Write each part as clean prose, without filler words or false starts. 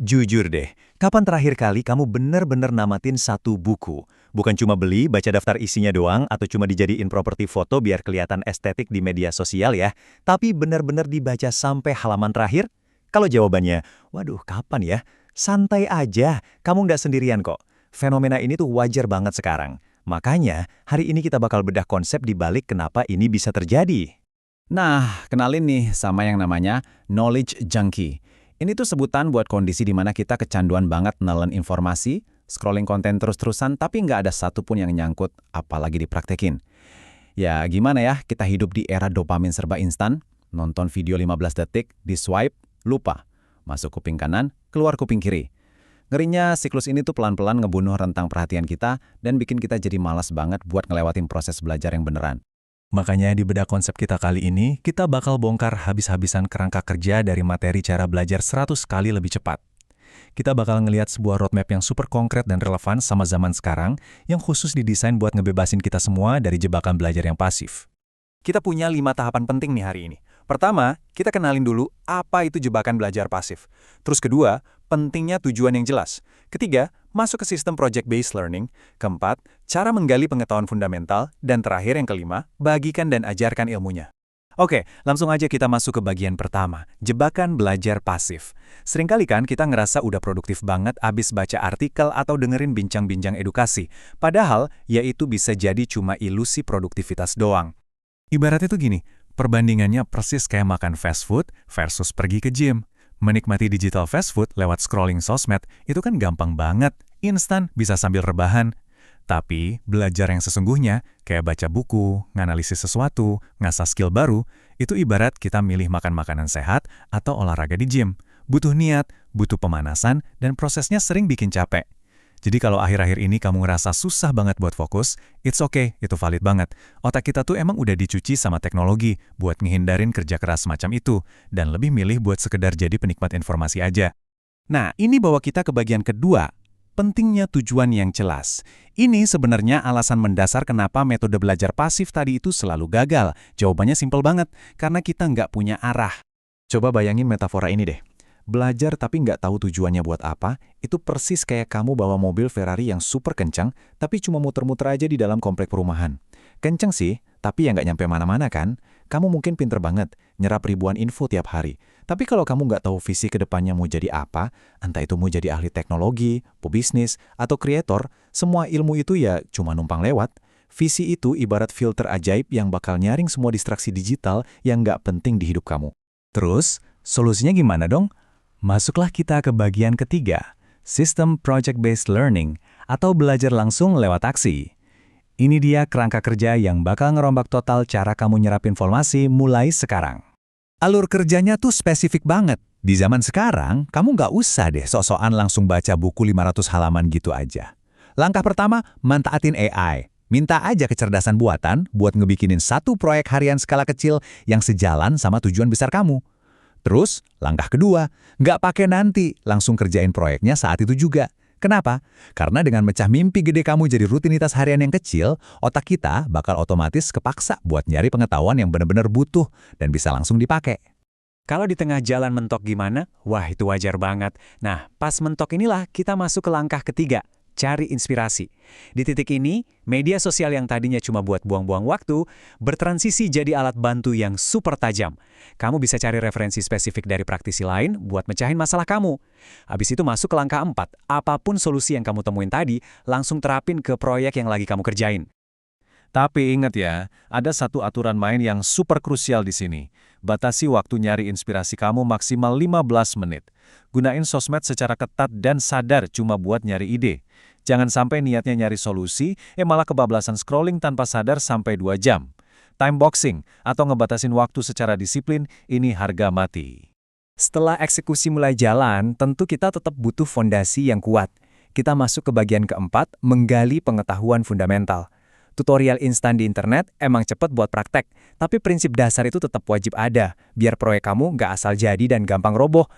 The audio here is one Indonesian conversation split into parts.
Jujur deh, kapan terakhir kali kamu bener-bener namatin satu buku? Bukan cuma beli, baca daftar isinya doang, atau cuma dijadiin properti foto biar kelihatan estetik di media sosial ya, tapi bener-bener dibaca sampai halaman terakhir? Kalau jawabannya, waduh kapan ya? Santai aja, kamu nggak sendirian kok. Fenomena ini tuh wajar banget sekarang. Makanya, hari ini kita bakal bedah konsep di balik kenapa ini bisa terjadi. Nah, kenalin nih sama yang namanya knowledge junkie. Ini tuh sebutan buat kondisi di mana kita kecanduan banget nelen informasi, scrolling konten terus-terusan tapi nggak ada satupun yang nyangkut, apalagi dipraktekin. Ya gimana ya, kita hidup di era dopamin serba instan, nonton video 15 detik, di swipe, lupa. Masuk kuping kanan, keluar kuping kiri. Ngerinya siklus ini tuh pelan-pelan ngebunuh rentang perhatian kita dan bikin kita jadi malas banget buat ngelewatin proses belajar yang beneran. Makanya di bedah konsep kita kali ini, kita bakal bongkar habis-habisan kerangka kerja dari materi cara belajar 100 kali lebih cepat. Kita bakal ngelihat sebuah roadmap yang super konkret dan relevan sama zaman sekarang, yang khusus didesain buat ngebebasin kita semua dari jebakan belajar yang pasif. Kita punya 5 tahapan penting nih hari ini. Pertama, kita kenalin dulu apa itu jebakan belajar pasif. Terus kedua, pentingnya tujuan yang jelas. Ketiga, masuk ke sistem project-based learning. Keempat, cara menggali pengetahuan fundamental. Dan terakhir yang kelima, bagikan dan ajarkan ilmunya. Oke, langsung aja kita masuk ke bagian pertama, jebakan belajar pasif. Seringkali kan kita ngerasa udah produktif banget abis baca artikel atau dengerin bincang-bincang edukasi. Padahal, ya itu bisa jadi cuma ilusi produktivitas doang. Ibaratnya tuh gini, perbandingannya persis kayak makan fast food versus pergi ke gym. Menikmati digital fast food lewat scrolling sosmed itu kan gampang banget, instan, bisa sambil rebahan. Tapi belajar yang sesungguhnya, kayak baca buku, nganalisis sesuatu, ngasah skill baru, itu ibarat kita milih makan makanan sehat atau olahraga di gym. Butuh niat, butuh pemanasan, dan prosesnya sering bikin capek. Jadi kalau akhir-akhir ini kamu ngerasa susah banget buat fokus, it's okay, itu valid banget. Otak kita tuh emang udah dicuci sama teknologi buat ngehindarin kerja keras semacam itu, dan lebih milih buat sekedar jadi penikmat informasi aja. Nah, ini bawa kita ke bagian kedua, pentingnya tujuan yang jelas. Ini sebenarnya alasan mendasar kenapa metode belajar pasif tadi itu selalu gagal. Jawabannya simpel banget, karena kita nggak punya arah. Coba bayangin metafora ini deh. Belajar tapi nggak tahu tujuannya buat apa, itu persis kayak kamu bawa mobil Ferrari yang super kencang, tapi cuma muter-muter aja di dalam komplek perumahan. Kenceng sih, tapi ya nggak nyampe mana-mana kan? Kamu mungkin pinter banget, nyerap ribuan info tiap hari. Tapi kalau kamu nggak tahu visi ke depannya mau jadi apa, entah itu mau jadi ahli teknologi, pebisnis, atau kreator, semua ilmu itu ya cuma numpang lewat. Visi itu ibarat filter ajaib yang bakal nyaring semua distraksi digital yang nggak penting di hidup kamu. Terus, solusinya gimana dong? Masuklah kita ke bagian ketiga, sistem project-based learning atau belajar langsung lewat aksi. Ini dia kerangka kerja yang bakal ngerombak total cara kamu nyerap informasi mulai sekarang. Alur kerjanya tuh spesifik banget. Di zaman sekarang, kamu nggak usah deh sok-sokan langsung baca buku 500 halaman gitu aja. Langkah pertama, manfaatin AI. Minta aja kecerdasan buatan buat ngebikinin satu proyek harian skala kecil yang sejalan sama tujuan besar kamu. Terus, langkah kedua, nggak pakai nanti, langsung kerjain proyeknya saat itu juga. Kenapa? Karena dengan mecah mimpi gede kamu jadi rutinitas harian yang kecil, otak kita bakal otomatis kepaksa buat nyari pengetahuan yang benar-benar butuh dan bisa langsung dipakai. Kalau di tengah jalan mentok gimana? Wah, itu wajar banget. Nah, pas mentok inilah kita masuk ke langkah ketiga. Cari inspirasi. Di titik ini, media sosial yang tadinya cuma buat buang-buang waktu, bertransisi jadi alat bantu yang super tajam. Kamu bisa cari referensi spesifik dari praktisi lain buat mecahin masalah kamu. Habis itu masuk ke langkah 4. Apapun solusi yang kamu temuin tadi, langsung terapin ke proyek yang lagi kamu kerjain. Tapi ingat ya, ada satu aturan main yang super krusial di sini. Batasi waktu nyari inspirasi kamu maksimal 15 menit. Gunain sosmed secara ketat dan sadar cuma buat nyari ide. Jangan sampai niatnya nyari solusi, malah kebablasan scrolling tanpa sadar sampai 2 jam. Time boxing atau ngebatasin waktu secara disiplin, ini harga mati. Setelah eksekusi mulai jalan, tentu kita tetap butuh fondasi yang kuat. Kita masuk ke bagian keempat, menggali pengetahuan fundamental. Tutorial instan di internet emang cepet buat praktek, tapi prinsip dasar itu tetap wajib ada, biar proyek kamu nggak asal jadi dan gampang roboh.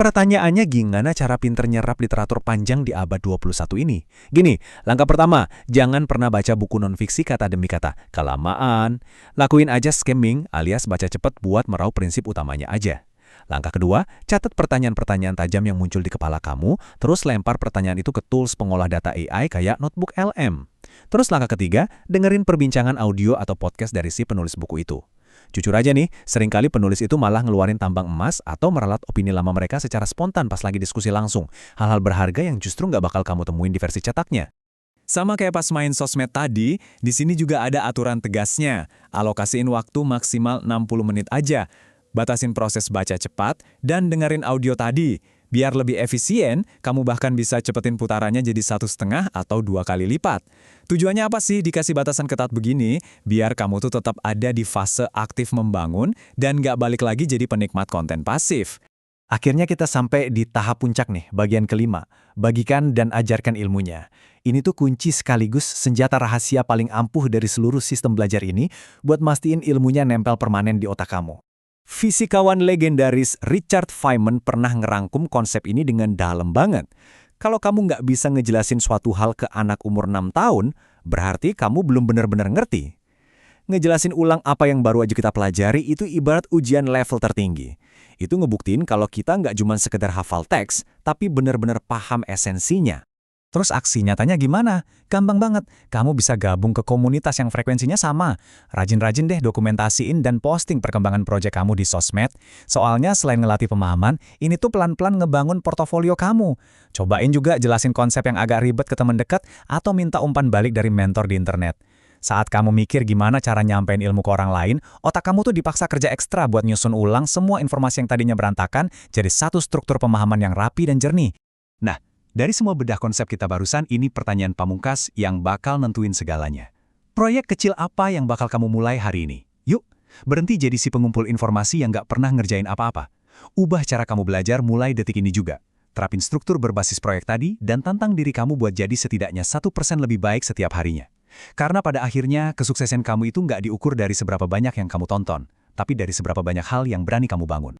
Pertanyaannya gimana cara pinter nyerap literatur panjang di abad 21 ini? Gini, langkah pertama, jangan pernah baca buku non-fiksi kata demi kata. Kelamaan, lakuin aja skimming alias baca cepet buat meraup prinsip utamanya aja. Langkah kedua, catat pertanyaan-pertanyaan tajam yang muncul di kepala kamu, terus lempar pertanyaan itu ke tools pengolah data AI kayak Notebook LM. Terus langkah ketiga, dengerin perbincangan audio atau podcast dari si penulis buku itu. Jujur aja nih, seringkali penulis itu malah ngeluarin tambang emas atau meralat opini lama mereka secara spontan pas lagi diskusi langsung. Hal-hal berharga yang justru nggak bakal kamu temuin di versi cetaknya. Sama kayak pas main sosmed tadi, di sini juga ada aturan tegasnya. Alokasiin waktu maksimal 60 menit aja. Batasin proses baca cepat dan dengerin audio tadi. Biar lebih efisien, kamu bahkan bisa cepetin putarannya jadi 1,5 atau 2 kali lipat. Tujuannya apa sih dikasih batasan ketat begini? Biar kamu tuh tetap ada di fase aktif membangun dan nggak balik lagi jadi penikmat konten pasif. Akhirnya kita sampai di tahap puncak nih, bagian kelima. Bagikan dan ajarkan ilmunya. Ini tuh kunci sekaligus senjata rahasia paling ampuh dari seluruh sistem belajar ini buat mastiin ilmunya nempel permanen di otak kamu. Fisikawan legendaris Richard Feynman pernah ngerangkum konsep ini dengan dalam banget. Kalau kamu nggak bisa ngejelasin suatu hal ke anak umur 6 tahun, berarti kamu belum benar-benar ngerti. Ngejelasin ulang apa yang baru aja kita pelajari itu ibarat ujian level tertinggi. Itu ngebuktiin kalau kita nggak cuma sekedar hafal teks, tapi benar-benar paham esensinya. Terus aksi nyatanya gimana? Gampang banget. Kamu bisa gabung ke komunitas yang frekuensinya sama. Rajin-rajin deh dokumentasiin dan posting perkembangan proyek kamu di sosmed. Soalnya selain ngelatih pemahaman, ini tuh pelan-pelan ngebangun portofolio kamu. Cobain juga jelasin konsep yang agak ribet ke teman dekat atau minta umpan balik dari mentor di internet. Saat kamu mikir gimana cara nyampein ilmu ke orang lain, otak kamu tuh dipaksa kerja ekstra buat nyusun ulang semua informasi yang tadinya berantakan jadi satu struktur pemahaman yang rapi dan jernih. Nah, dari semua bedah konsep kita barusan, ini pertanyaan pamungkas yang bakal nentuin segalanya. Proyek kecil apa yang bakal kamu mulai hari ini? Yuk, berhenti jadi si pengumpul informasi yang nggak pernah ngerjain apa-apa. Ubah cara kamu belajar mulai detik ini juga. Terapin struktur berbasis proyek tadi dan tantang diri kamu buat jadi setidaknya 1% lebih baik setiap harinya. Karena pada akhirnya, kesuksesan kamu itu nggak diukur dari seberapa banyak yang kamu tonton, tapi dari seberapa banyak hal yang berani kamu bangun.